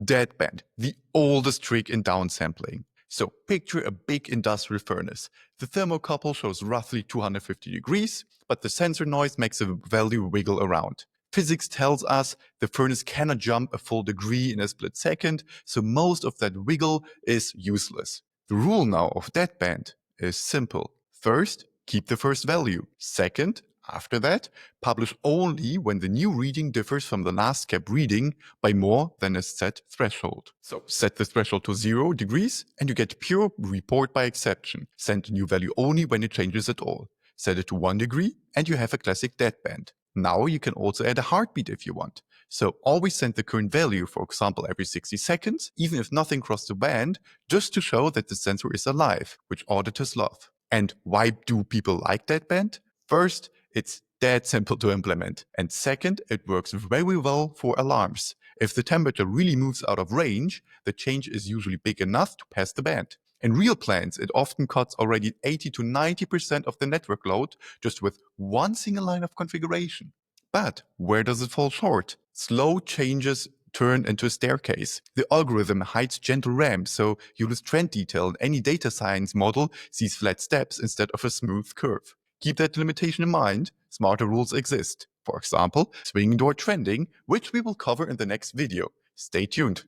Deadband, the oldest trick in downsampling. So picture a big industrial furnace. The thermocouple shows roughly 250 degrees, but the sensor noise makes the value wiggle around. Physics tells us the furnace cannot jump a full degree in a split second, so most of that wiggle is useless. The rule now of deadband is simple. First, keep the first value. Second, after that, publish only when the new reading differs from the last kept reading by more than a set threshold. So set the threshold to 0 degrees and you get pure report by exception. Send a new value only when it changes at all. Set it to 1 degree and you have a classic deadband. Now you can also add a heartbeat if you want. So always send the current value, for example, every 60 seconds, even if nothing crossed the band, just to show that the sensor is alive, which auditors love. And why do people like deadband? First, it's that simple to implement. And second, it works very well for alarms. If the temperature really moves out of range, the change is usually big enough to pass the band. In real plans, it often cuts already 80 to 90% of the network load just with one single line of configuration. But where does it fall short? Slow changes turn into a staircase. The algorithm hides gentle ramps, so you lose trend detail, and any data science model sees flat steps instead of a smooth curve. Keep that limitation in mind. Smarter rules exist. For example, swinging door trending, which we will cover in the next video. Stay tuned.